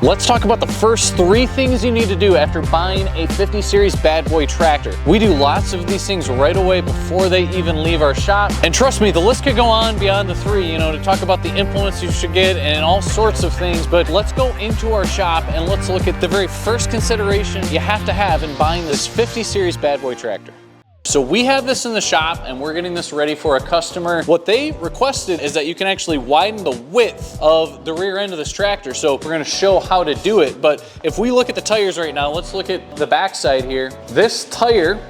Let's talk about the first 3 things you need to do after buying a 50 series bad boy tractor. We do lots of these things right away before they even leave our shop. And trust me, the list could go on beyond the 3, to talk about the implements you should get and all sorts of things. But let's go into our shop and let's look at the very first consideration you have to have in buying this 50 series bad boy tractor. So we have this in the shop and we're getting this ready for a customer. What they requested is that you can actually widen the width of the rear end of this tractor. So we're gonna show how to do it. But if we look at the tires right now, let's look at the backside here. This tire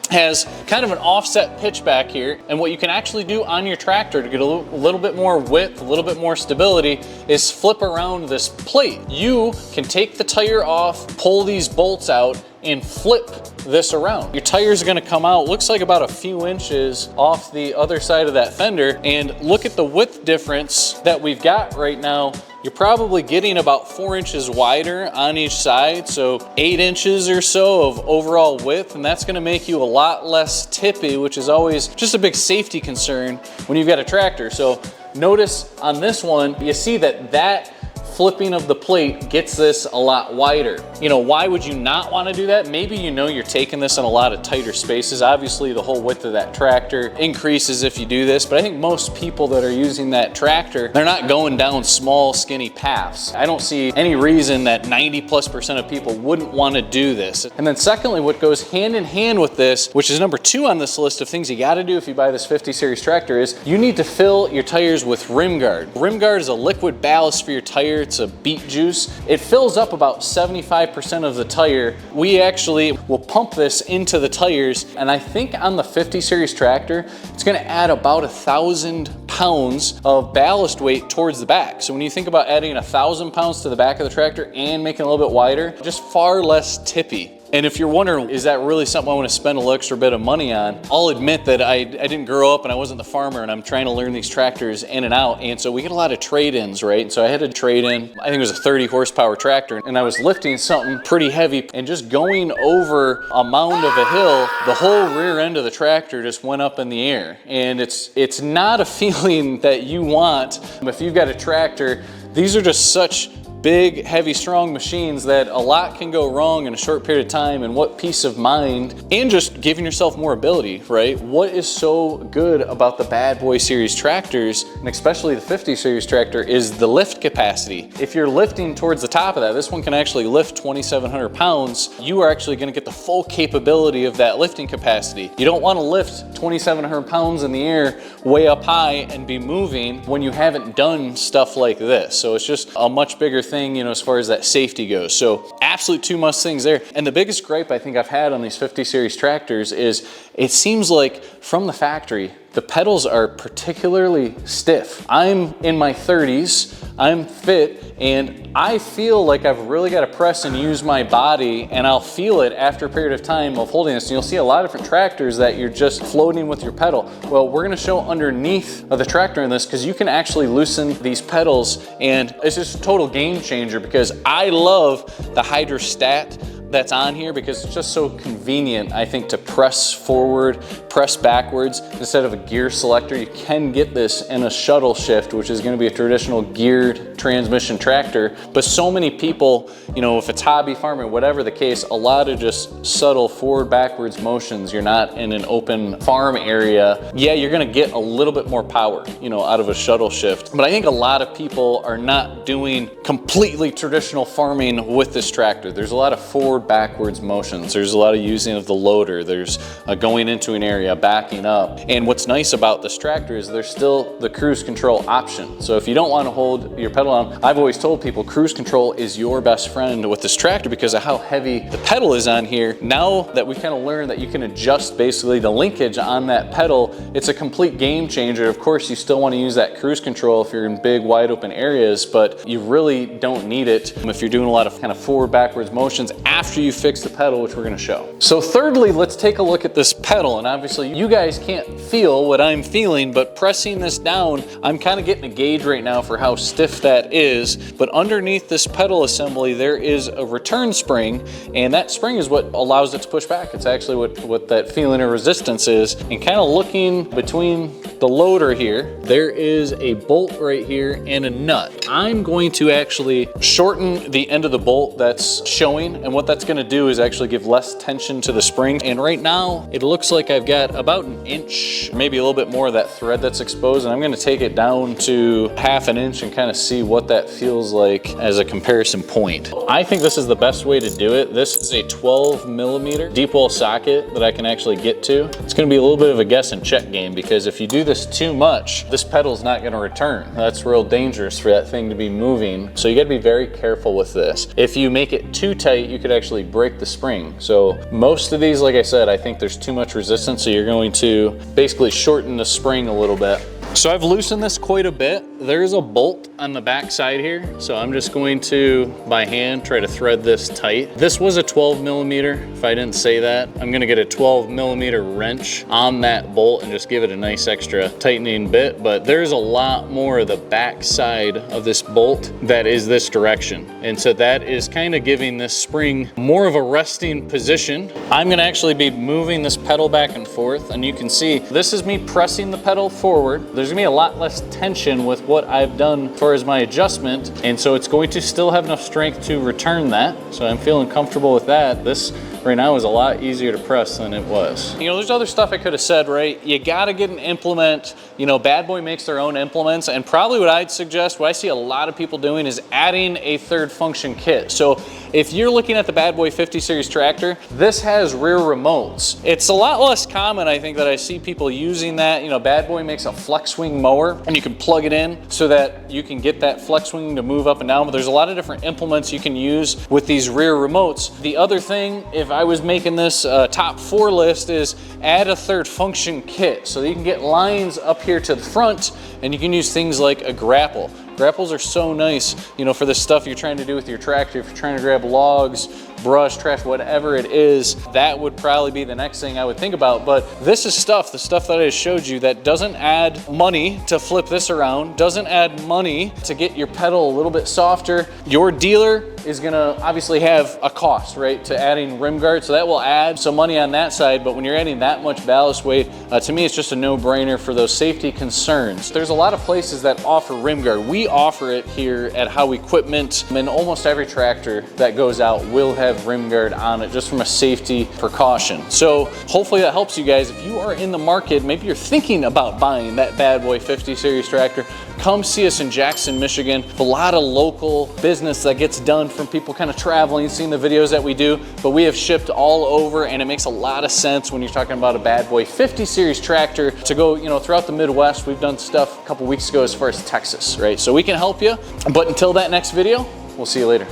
has kind of an offset pitch back here, and what you can actually do on your tractor to get a little bit more width, a little bit more stability, is flip around this plate. You can take the tire off, pull these bolts out, and flip this around. Your tires are gonna come out, looks like about a few inches off the other side of that fender, and look at the width difference that we've got right now. You're probably getting about 4 inches wider on each side, so 8 inches or so of overall width, and that's gonna make you a lot less tippy, which is always just a big safety concern when you've got a tractor. So notice on this one, you see that flipping of the plate gets this a lot wider. Why would you not want to do that? Maybe you're taking this in a lot of tighter spaces. Obviously, the whole width of that tractor increases if you do this, but I think most people that are using that tractor, they're not going down small, skinny paths. I don't see any reason that 90+% of people wouldn't want to do this. And then secondly, what goes hand in hand with this, which is number 2 on this list of things you got to do if you buy this 50 series tractor, is you need to fill your tires with rim guard. Rim guard is a liquid ballast for your tire. It's a beet juice. It fills up about 75% of the tire. We actually will pump this into the tires, and I think on the 50 series tractor, it's gonna add about 1,000 pounds of ballast weight towards the back. So when you think about adding 1,000 pounds to the back of the tractor and making it a little bit wider, just far less tippy. And if you're wondering, is that really something I want to spend a little extra bit of money on? I'll admit that I didn't grow up and I wasn't the farmer, and I'm trying to learn these tractors in and out. And so we get a lot of trade-ins, right? And so I had to trade in, I think it was a 30 horsepower tractor, and I was lifting something pretty heavy and just going over a mound of a hill, the whole rear end of the tractor just went up in the air. And it's not a feeling that you want. If you've got a tractor, these are just such big, heavy, strong machines that a lot can go wrong in a short period of time, and what peace of mind, and just giving yourself more ability, right? What is so good about the bad boy series tractors, and especially the 50 series tractor, is the lift capacity. If you're lifting towards the top of that, this one can actually lift 2,700 pounds. You are actually gonna get the full capability of that lifting capacity. You don't wanna lift 2,700 pounds in the air way up high and be moving when you haven't done stuff like this. So it's just a much bigger thing, as far as that safety goes. So absolute 2 must things there. And the biggest gripe I think I've had on these 50 series tractors is it seems like from the factory, the pedals are particularly stiff. I'm in my 30s, I'm fit, and I feel like I've really got to press and use my body, and I'll feel it after a period of time of holding this. And you'll see a lot of different tractors that you're just floating with your pedal. Well, we're gonna show underneath of the tractor in this, because you can actually loosen these pedals, and it's just a total game changer, because I love the hydrostat that's on here, because it's just so convenient, I think, to press forward, press backwards instead of a gear selector. You can get this in a shuttle shift, which is going to be a traditional geared transmission tractor. But so many people, if it's hobby farming, whatever the case, a lot of just subtle forward backwards motions. You're not in an open farm area. Yeah, you're going to get a little bit more power, out of a shuttle shift. But I think a lot of people are not doing completely traditional farming with this tractor. There's a lot of forward backwards motions. There's a lot of using of the loader. There's going into an area, backing up. And what's nice about this tractor is there's still the cruise control option. So if you don't want to hold your pedal on, I've always told people cruise control is your best friend with this tractor because of how heavy the pedal is on here. Now that we kind of learned that you can adjust basically the linkage on that pedal, it's a complete game changer. Of course, you still want to use that cruise control if you're in big, wide open areas, but you really don't need it if you're doing a lot of kind of forward backwards motions after after you fix the pedal, which we're gonna show. So thirdly, let's take a look at this pedal. And obviously you guys can't feel what I'm feeling, but pressing this down, I'm kind of getting a gauge right now for how stiff that is. But underneath this pedal assembly, there is a return spring, and that spring is what allows it to push back. It's actually what that feeling of resistance is. And kind of looking between the loader here, there is a bolt right here and a nut. I'm going to actually shorten the end of the bolt that's showing, and what that's going to do is actually give less tension to the spring. And right now it looks like I've got about an inch, maybe a little bit more of that thread that's exposed, and I'm going to take it down to half an inch and kind of see what that feels like as a comparison point. I think this is the best way to do it. This is a 12mm deep well socket that I can actually get to. It's going to be a little bit of a guess and check game, because if you do this too much, this pedal's not going to return. That's real dangerous for that thing to be moving. So you got to be very careful with this. If you make it too tight, you could actually break the spring. So most of these, like I said, I think there's too much resistance, so you're going to basically shorten the spring a little bit. So I've loosened this quite a bit. There's a bolt on the back side here, so I'm just going to, by hand, try to thread this tight. This was a 12mm, if I didn't say that. I'm gonna get a 12mm wrench on that bolt and just give it a nice extra tightening bit, but there's a lot more of the back side of this bolt that is this direction. And so that is kind of giving this spring more of a resting position. I'm gonna actually be moving this pedal back and forth, and you can see this is me pressing the pedal forward. There's gonna be a lot less tension with what I've done as far as my adjustment, and so it's going to still have enough strength to return that. So I'm feeling comfortable with that. This right now is a lot easier to press than it was. You know, there's other stuff I could have said, right? You gotta get an implement. You know, Bad Boy makes their own implements, and probably what I'd suggest, what I see a lot of people doing, is adding a third function kit. So if you're looking at the Bad Boy 50 series tractor, this has rear remotes. It's a lot less common, I think, that I see people using that. You know, Bad Boy makes a flex swing mower, and you can plug it in so that you can get that flex swing to move up and down, but there's a lot of different implements you can use with these rear remotes. The other thing, if I was making this top 4 list, is add a third function kit so that you can get lines up here to the front, and you can use things like a grapple. Grapples are so nice, you know, for the stuff you're trying to do with your tractor. If you're trying to grab logs, brush, trash, whatever it is, that would probably be the next thing I would think about. But this is stuff, the stuff that I just showed you, that doesn't add money to flip this around, doesn't add money to get your pedal a little bit softer. Your dealer is gonna obviously have a cost, right, to adding rim guard, so that will add some money on that side. But when you're adding that much ballast weight, to me it's just a no-brainer for those safety concerns. There's a lot of places that offer rim guard. We offer it here at How Equipment, and almost every tractor that goes out will have rim guard on it, just from a safety precaution. So hopefully that helps you guys. If you are in the market, maybe you're thinking about buying that Bad Boy 50 series tractor, come see us in Jackson, Michigan. A lot of local business that gets done from people kind of traveling, seeing the videos that we do, but we have shipped all over, and it makes a lot of sense when you're talking about a Bad Boy 50 series tractor to go, you know, throughout the Midwest. We've done stuff a couple weeks ago as far as Texas, right? So we can help you. But until that next video, we'll see you later.